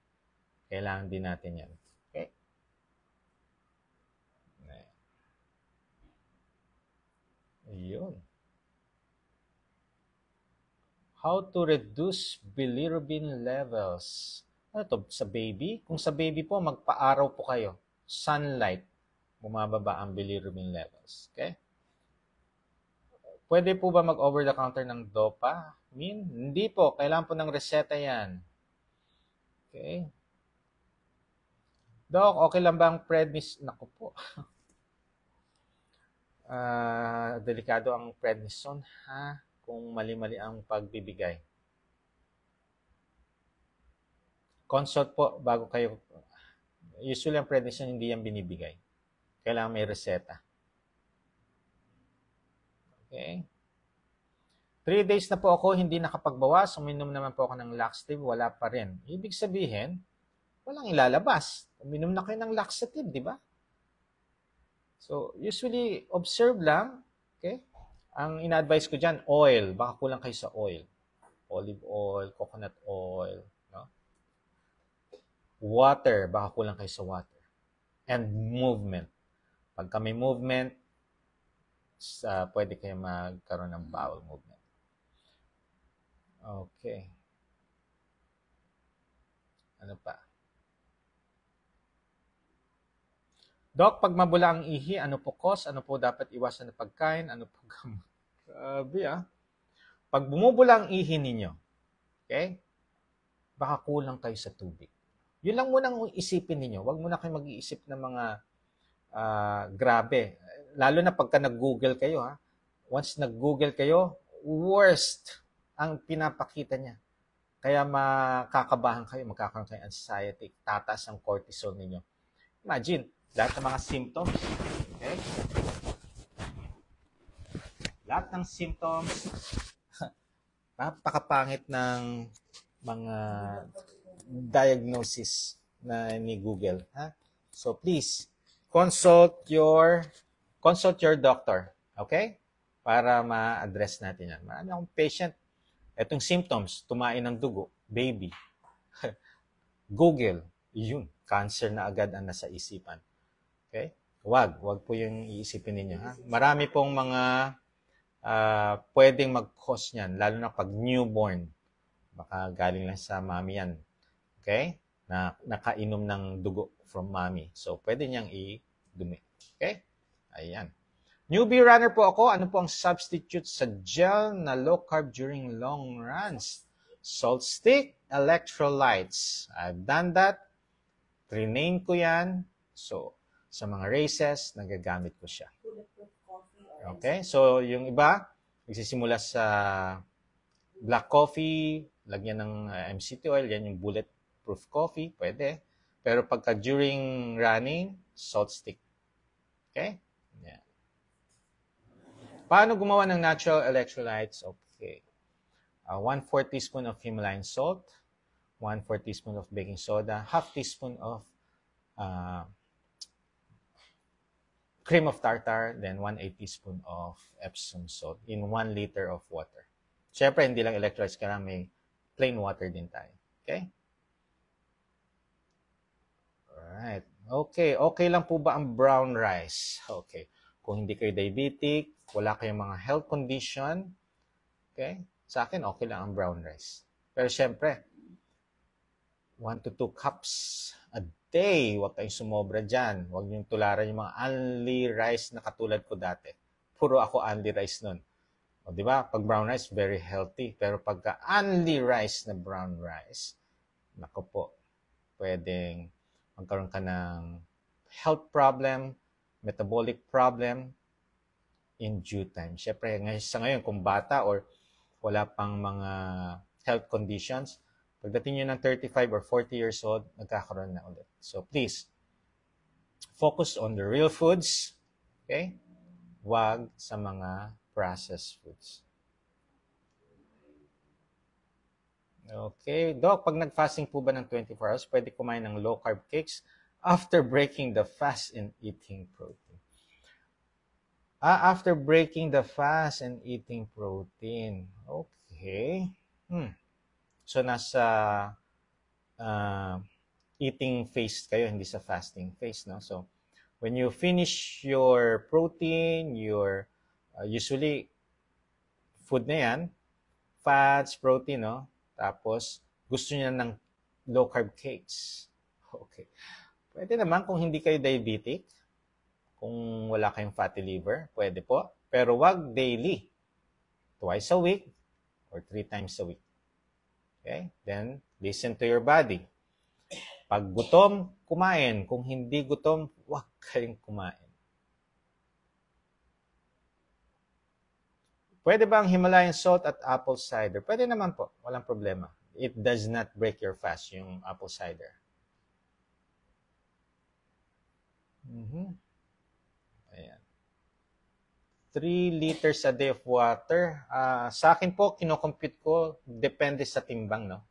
Kailangan din natin yan. Okay? Ayun. How to reduce bilirubin levels. Ano to, sa baby? Kung sa baby po, magpa-araw po kayo. Sunlight, bumababa ang bilirubin levels. Okay? Pwede po ba mag-over-the-counter ng dopamine? Hindi po. Kailangan po ng reseta yan. Okay? Doc, okay lang ba ang prednisone? Naku po. Delikado ang prednisone, ha? Kung mali-mali ang pagbibigay. Consult po bago kayo. Usually ang prednisone hindi yan binibigay. Kailangan may reseta. Okay? 3 days na po ako hindi nakapagbawas. Uminom naman po ako ng laxative, wala pa rin. Ibig sabihin, walang ilalabas. Uminom na kayo ng laxative, di ba? So, usually, observe lang. Okay? Ang ina-advise ko dyan, oil. Baka kulang kayo sa oil. Olive oil, coconut oil. No? Water. Baka kulang kayo sa water. And movement. Pagka may movement, pwede kayo magkaroon ng bowel movement. Okay. Ano pa? Doc, pag mabula ang ihi, ano po cause? Ano po dapat iwasan na pagkain? Ano po gamot? Grabe Pag bumubula ang ihi ninyo, okay? Baka kulang kayo sa tubig. Yun lang muna ang isipin ninyo. Huwag muna kayo mag-iisip ng mga grabe. Lalo na pagka nag-google kayo Once nag-google kayo, worst ang pinapakita niya. Kaya makakabahan kayo, magkakaroon kayo anxiety, tataas ang cortisol ninyo. Imagine, lahat ng mga symptoms, okay? Lahat ng symptoms, napakapangit ng mga diagnosis na ni Google. So please, consult your doctor, okay? Para ma-address natin yan. Marami akong patient, etong symptoms, tumain ng dugo, baby. Google, yun, cancer na agad ang nasa isipan. Okay? Wag po yung iisipin ninyo. Marami pong mga pwedeng mag-cause niyan, lalo na pag newborn. Baka galing lang sa mami yan. Okay? Na nakainom ng dugo from mommy. So, pwede niyang i-dumi. Okay? Ayan. Newbie runner po ako. Ano po ang substitute sa gel na low carb during long runs? Salt stick, electrolytes. I've done that. Rename ko yan. So, sa mga races, nagagamit ko siya. Okay? So, yung iba, nagsisimula sa black coffee, lagyan ng MCT oil, yan yung bulletproof coffee, pwede. Pero pagka during running, salt stick. Okay? Yan. Paano gumawa ng natural electrolytes? Okay. 1/4 teaspoon of Himalayan salt, 1/4 teaspoon of baking soda, half teaspoon of cream of tartar, then 1/8 teaspoon of Epsom salt in 1 liter of water. Siyempre, hindi lang electrolytes, kaya may plain water din tayo. Okay? Alright. Okay lang po ba ang brown rice? Okay. Kung hindi kayo diabetic, wala kayong mga health condition, okay? Sa akin, okay lang ang brown rice. Pero siyempre, 1 to 2 cups a day. Huwag kayong sumobra dyan. Huwag niyong tularan yung mga only rice na katulad ko dati. Puro ako only rice nun. O, di ba? Pag brown rice, very healthy. Pero pagka only rice na brown rice, nako po, pwedeng magkaroon ka ng health problem, metabolic problem in due time. Siyempre, sa ngayon, kung bata or wala pang mga health conditions, pagdating nyo ng 35 or 40 years old, nagkakaroon na ulit. So please, focus on the real foods, okay? Wag sa mga processed foods. Okay. Doc, pag nag-fasting po ba ng 24 hours, pwede kumain ng low-carb cakes after breaking the fast and eating protein? After breaking the fast and eating protein. Okay. So, nasa eating phase kayo, hindi sa fasting phase, no? So, when you finish your protein, your usually food na yan, fats, protein, no? Tapos, gusto niya ng low-carb cakes. Okay. Pwede naman kung hindi kayo diabetic, kung wala kayong fatty liver, pwede po. Pero wag daily. Twice a week or 3 times a week. Okay? Then, listen to your body. Pag gutom, kumain. Kung hindi gutom, wag kayong kumain. Pwede ba ang Himalayan salt at apple cider? Pwede naman po. Walang problema. It does not break your fast, yung apple cider. Ayan. 3 liters a day of water. Sa akin po, kinocompute ko, depende sa timbang, no?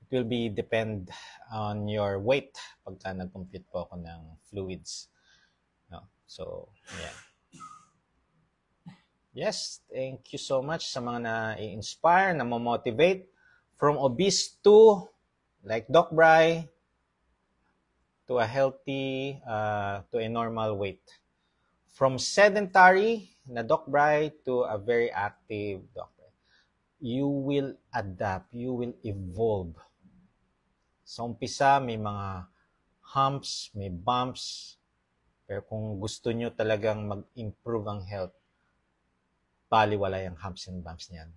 It will be depend on your weight pagka nag-compute po ako ng fluids. No? So, yeah. Yes, thank you so much sa mga na-inspire, na-motivate from obese to, like Doc Bry, to to a healthy, to a normal weight. From sedentary na Doc Bry to a very active doctor. You will adapt, you will evolve. Sa umpisa, may mga humps, may bumps, pero kung gusto nyo talagang mag-improve ang health, baliwala yung humps and bumps niyan.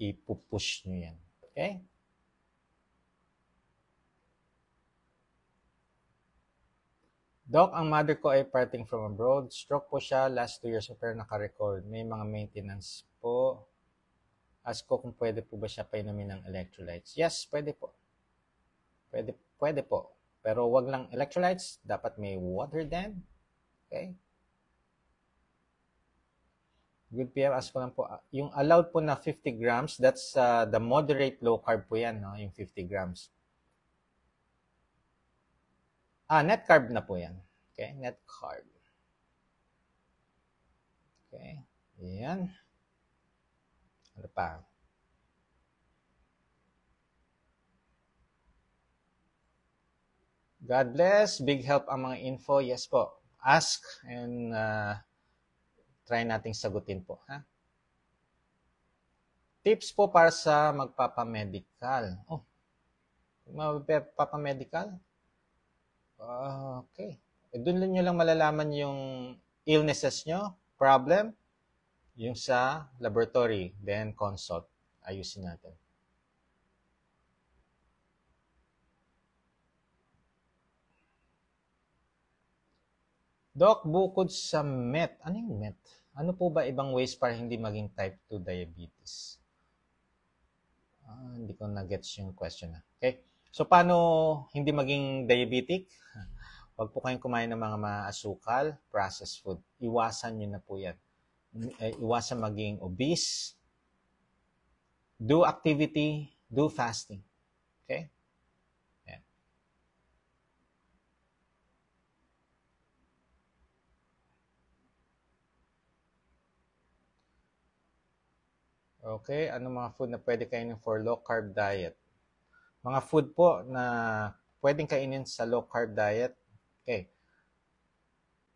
Ipupush nyo yan. Okay? Doc, ang mother ko ay parting from abroad. Stroke po siya last 2 years pero naka-record. May mga maintenance po. Ask ko kung pwede po ba siya painumin ng electrolytes. Yes, pwede po. Pwede po. Pero wag lang electrolytes. Dapat may water din. Okay? Good PM, ask ko lang po. Yung allowed po na 50 grams, that's the moderate low carb po yan, no? Yung 50 grams. Net carb na po yan. Okay, net carb. Okay, yan. Ano pa? God bless. Big help ang mga info. Yes po. Ask and try nating sagutin po. Ha? Tips po para sa magpapamedical. Magpapamedical? Okay. Doon nyo lang malalaman yung illnesses nyo, problem, yung sa laboratory, then consult. Ayusin natin. Doc, bukod sa MET, ano yung MET? Ano po ba ibang ways para hindi maging type 2 diabetes? Hindi ko na-gets yung question. Okay. So, paano hindi maging diabetic? Huwag po kayong kumain ng mga maasukal, processed food. Iwasan nyo na po yan. Iwasan maging obese. Do activity, do fasting. Okay? Yan. Okay, ano mga food na pwede kainin for low carb diet? Mga food po na pwedeng kainin sa low carb diet. Okay.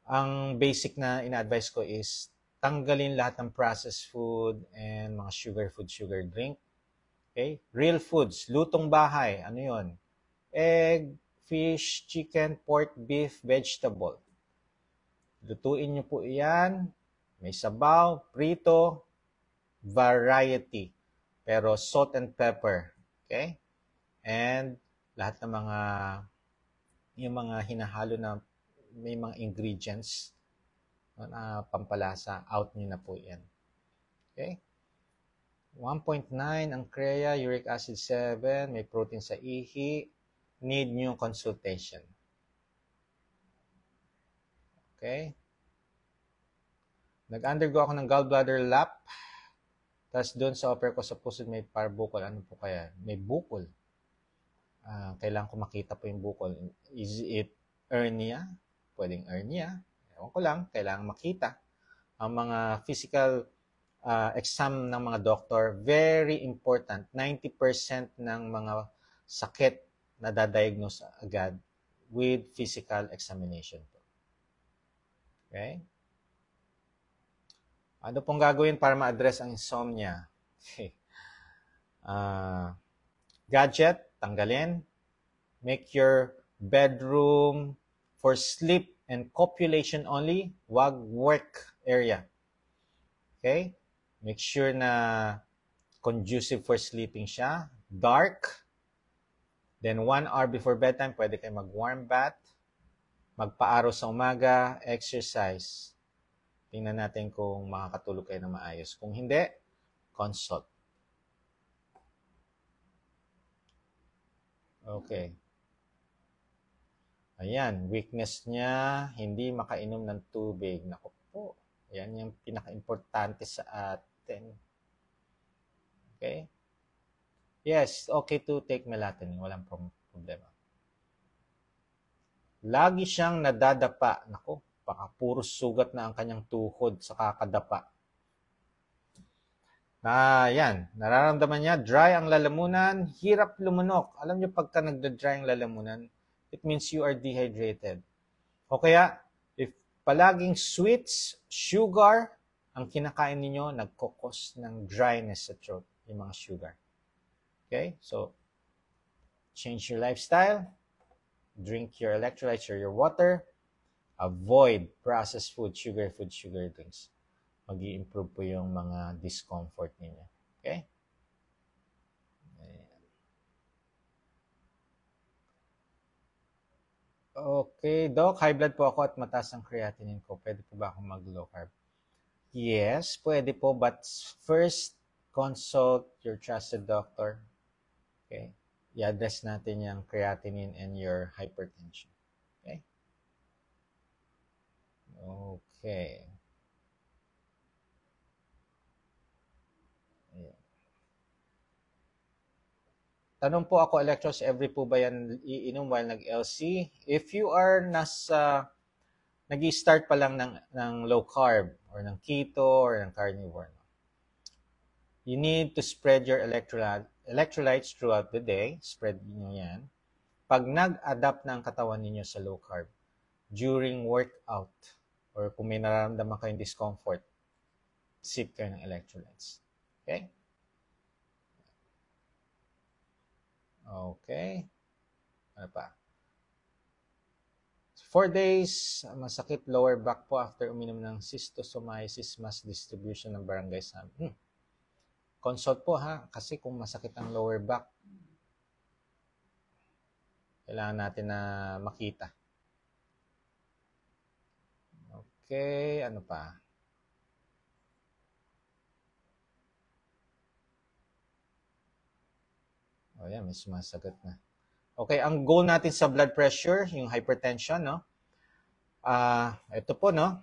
Ang basic na ina-advise ko is tanggalin lahat ng processed food and mga sugar drink. Okay? Real foods, lutong bahay, ano yon? Egg, fish, chicken, pork, beef, vegetable. Lutuin nyo po iyan. May sabaw, prito, variety. Pero salt and pepper. Okay? And lahat ng yung mga hinahalo na may mga ingredients na pampalasa, out nyo na po yan. Okay? 1.9 ang CREA, uric acid 7, may protein sa ihi, need new consultation. Okay? Nag-undergo ako ng gallbladder lap, tapos doon sa opera ko sa puso may parbukol. Ano po kaya? May bukol. Kailangan ko makita po yung bukol. Is it hernia? Pwedeng hernia. Ewan ko lang, kailangan makita. Ang mga physical exam ng mga doctor, very important. 90% ng mga sakit na dadiagnose agad with physical examination. Okay? Ano pong gagawin para ma-address ang insomnia? Okay. Gadget, tanggalin. Make your bedroom for sleep and copulation only. Wag work area. Okay? Make sure na conducive for sleeping siya. Dark. Then 1 hour before bedtime, pwede kayo mag-warm bath. Magpa-araw sa umaga, exercise. Tingnan natin kung makakatulog kayo na maayos. Kung hindi, consult. Okay. Ayan, weakness niya, hindi makainom ng tubig. Naku po, ayan yung pinaka-importante sa atin. Okay? Yes, okay to take melatonin. Walang problema. Lagi siyang nadadapa. Naku, baka puro sugat na ang kanyang tuhod sa kakadapa. Yan, nararamdaman niya, dry ang lalamunan, hirap lumunok. Alam niyo, pagka nagda-dry ang lalamunan, it means you are dehydrated. O kaya, if palaging sweets, sugar, ang kinakain ninyo, nagkukos ng dryness sa throat, yung mga sugar. Okay? So, change your lifestyle, drink your electrolytes or your water, avoid processed food, sugar drinks. Mag-i-improve po yung mga discomfort ninyo. Okay? Okay, Doc, high blood po ako at mataas ang creatinine ko. Pwede po ba akong mag-low carb? Yes, pwede po, but first, consult your trusted doctor. Okay? I-address natin yung creatinine and your hypertension. Okay? Okay. Ayan. Tanong po ako, electros every po ba yan iinom while nag-LC? If you are nag-i-start pa lang ng low carb or ng keto or ng carnivore, you need to spread your electrolytes throughout the day. Spread niyo yan. Pag nag-adapt na ang katawan ninyo sa low carb, during workout, or kung may nararamdaman kayong discomfort, sip kayo ng electrolytes. Okay? Okay. Ano pa? 4 days, masakit lower back po after uminom ng cystosomiasis mass distribution ng barangay sa amin. Consult po ha, kasi kung masakit ang lower back, kailangan natin na makita. Okay, ano pa? O yan, may sumasagot na. Okay, ang goal natin sa blood pressure, yung hypertension, no? Ito po, no?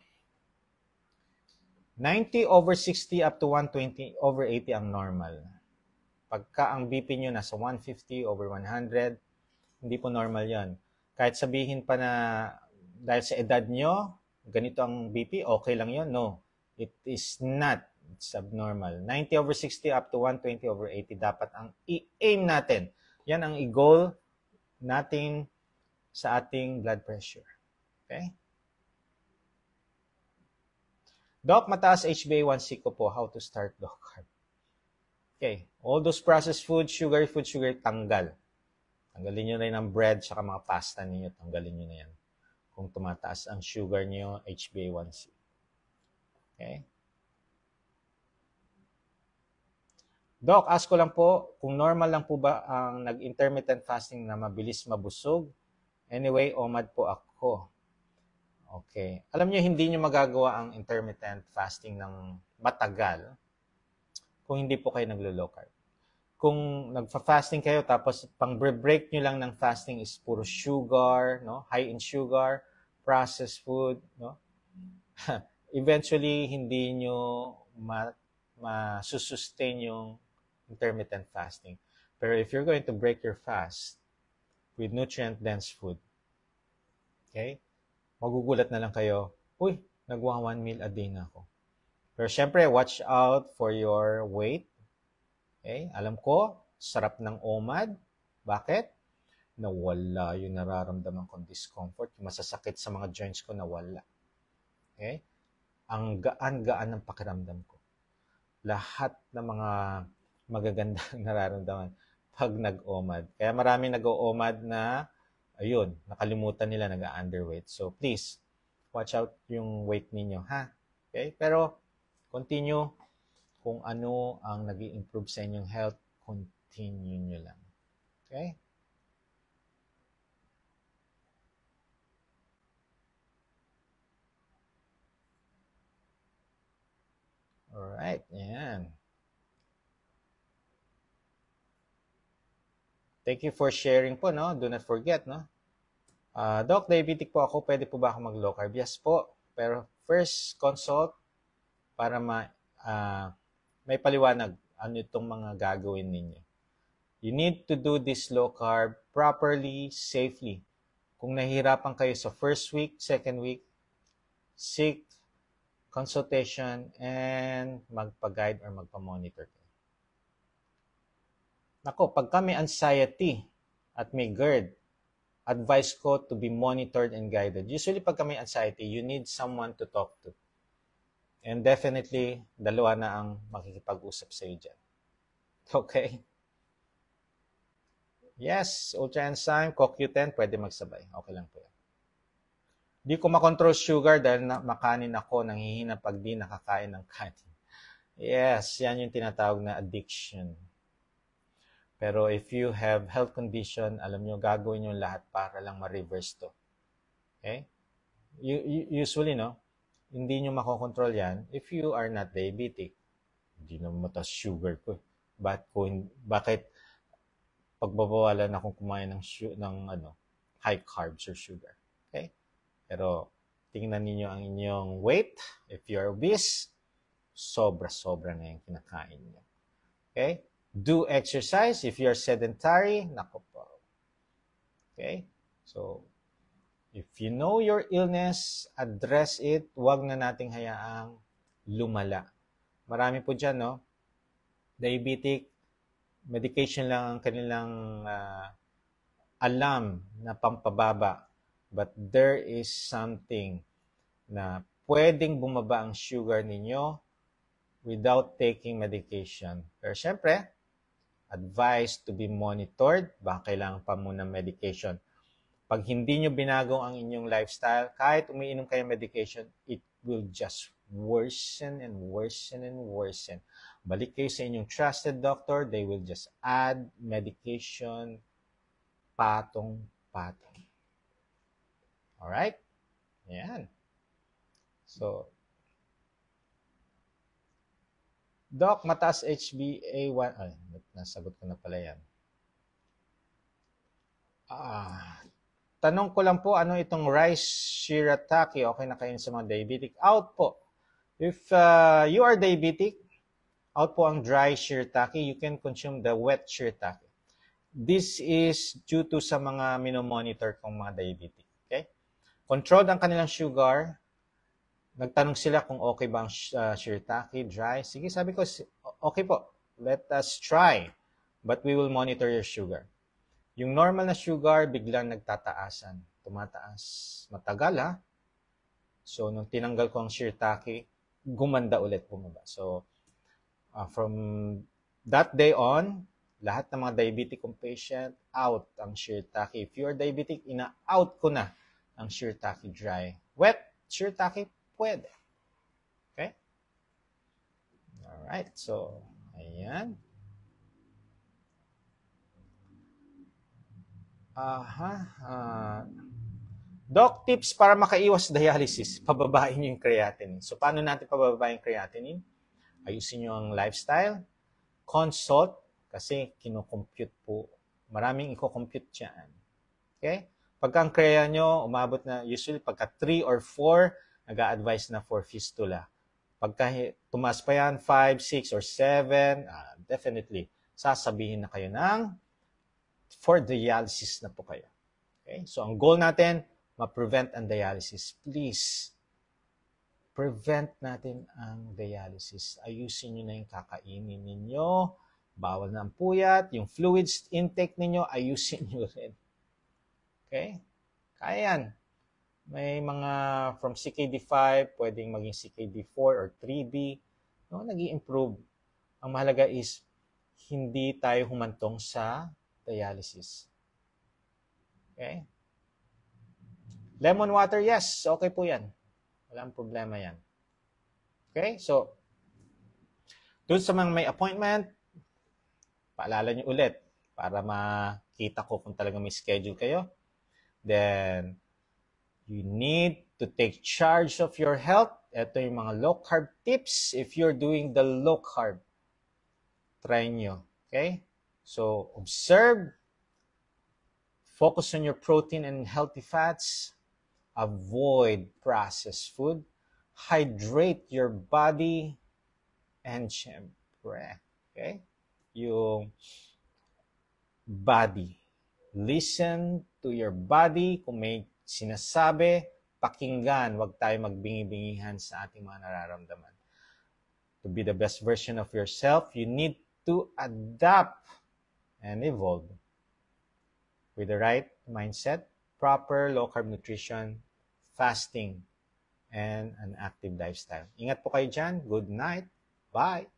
90/60 up to 120/80 ang normal. Pagka ang BP nyo nasa 150/100, hindi po normal yan. Kahit sabihin pa na dahil sa edad nyo, ganito ang BP, okay lang yun? No, it is not. It's abnormal. 90/60 up to 120/80 dapat ang i-aim natin. Yan ang i-goal natin sa ating blood pressure. Okay? Doc, mataas HbA1c ko po. How to start low carb? Okay. All those processed food, sugar, tanggal. Tanggalin nyo rin ang bread saka mga pasta ninyo. Tanggalin nyo na yan. Kung tumataas ang sugar nyo, HbA1c. Okay? Doc, ask ko lang po, kung normal lang po ba ang nag-intermittent fasting na mabilis mabusog? Anyway, OMAD po ako. Okay. Alam niyo, hindi niyo magagawa ang intermittent fasting ng matagal kung hindi po kayo naglo-low carb. Kung nagfa-fasting kayo tapos pang-break niyo lang ng fasting is puro sugar, no? High in sugar, processed food, no? Eventually, hindi niyo masusustain yung intermittent fasting. Pero if you're going to break your fast with nutrient-dense food, okay? Magugulat na lang kayo, uy, nagwa 1 meal a day na ako. Pero syempre, watch out for your weight. Okay? Alam ko, sarap ng OMAD. Bakit? Nawala yung nararamdaman kong discomfort. Yung masasakit sa mga joints ko, nawala. Okay? Ang gaan-gaan ng pakiramdam ko. Lahat ng mga magagandang nararamdaman pag nag-OMAD. Kaya maraming nag-OMAD na ayun, nakalimutan nila, nag-underweight. So, please, watch out yung weight ninyo, ha? Okay? Pero, continue kung ano ang nag-i-improve sa inyong health, continue nyo lang. Okay? Alright, yan. Thank you for sharing po, no? Do not forget, no? Doc, diabetic po ako. Pwede po ba ako mag-low carb? Yes po. Pero first, consult para may paliwanag ano itong mga gagawin ninyo. You need to do this low carb properly, safely. Kung nahihirapan kayo sa first week, second week, seek consultation and magpa-guide or magpa-monitor kayo. Nako, pagka may anxiety at may GERD advice ko to be monitored and guided. Usually, pagka may anxiety, you need someone to talk to. And definitely, dalawa na ang makikipag-usap sa iyo dyan. Okay? Yes, ultra enzyme, CoQ10, pwede magsabay. Okay lang po yan. Di ko makontrol sugar dahil makanin ako, nanghihina pag di nakakain ng kanin. Yes, yan yung tinatawag na addiction. Pero if you have health condition, alam nyo, gagawin nyo lahat para lang ma-reverse to. Okay? Usually, no, hindi nyo makokontrol yan if you are not diabetic. Hindi naman mataas sugar ko. Bakit pagbabawalan akong kumain ng high carbs or sugar? Okay? Pero tingnan niyo ang inyong weight. If you're obese, sobra-sobra na yung kinakain niyo. Okay? Do exercise. If you're sedentary, nako po. Okay? So, if you know your illness, address it. Huwag na nating hayaang lumala. Marami po dyan, no? Diabetic, medication lang ang kanilang alam na pampababa. But there is something na pwedeng bumaba ang sugar ninyo without taking medication. Pero syempre, advised to be monitored. Baka kailangan pa muna medication. Pag hindi nyo binago ang inyong lifestyle, kahit umiinom kayo medication, it will just worsen and worsen and worsen. Balik kayo sa inyong trusted doctor, they will just add medication patong-patong. Alright? Ayan. So, Doc, mataas HbA1. Ay, nasagot ko na pala yan. Tanong ko lang po, ano itong rice shirataki? Okay na kayo sa mga diabetic? Out po. If you are diabetic, out po ang dry shirataki. You can consume the wet shirataki. This is due to sa mga minomonitor kong mga diabetic. Okay? Controlled ang kanilang sugar. Nagtanong sila kung okay ba ang shirataki, dry. Sige, sabi ko, okay po. Let us try. But we will monitor your sugar. Yung normal na sugar, biglang nagtataasan. Tumataas. Matagal, ha? So, nung tinanggal ko ang shirataki, gumanda ulit, bumaba. So, from that day on, lahat ng mga diabetic kong patient, out ang shirataki. If you are diabetic, ina-out ko na ang shirataki dry. Wet shirataki, pwede. Okay? Alright, so, ayan. Doc, tips para makaiwas dialysis. Pababain nyo yung creatinine. So, paano natin pababain yung creatinine? Ayusin nyo ang lifestyle. Consult, kasi kinocompute po. Maraming i-compute dyan. Okay? Pagka ang crea nyo, umabot na, usually pagka 3 or 4, nag-a-advise na for fistula. Pagka tumas pa yan, 5, 6, or 7, definitely, sasabihin na kayo ng for dialysis na po kayo. Okay? So, ang goal natin, ma-prevent ang dialysis. Please, prevent natin ang dialysis. Ayusin nyo na yung kakainin ninyo. Bawal na ang puyat. Yung fluids intake ninyo, ayusin nyo rin. Okay? Kaya yan. May mga from CKD5, pwedeng maging CKD4 or 3B. No, nag-i-improve. Ang mahalaga is, hindi tayo humantong sa dialysis. Okay? Lemon water, yes. Okay po yan. Walang problema yan. Okay? So, doon sa mga may appointment, paalala nyo ulit para makita ko kung talaga may schedule kayo. Then, you need to take charge of your health. Ito yung mga low-carb tips. If you're doing the low-carb, try nyo. Okay? So, observe. Focus on your protein and healthy fats. Avoid processed food. Hydrate your body. And syempre, okay? Yung body. Listen to your body. Kung may sinasabi, pakinggan. Huwag tayo magbingi-bingihan sa ating mga nararamdaman. To be the best version of yourself, you need to adapt and evolve with the right mindset, proper low-carb nutrition, fasting, and an active lifestyle. Ingat po kayo dyan. Good night. Bye!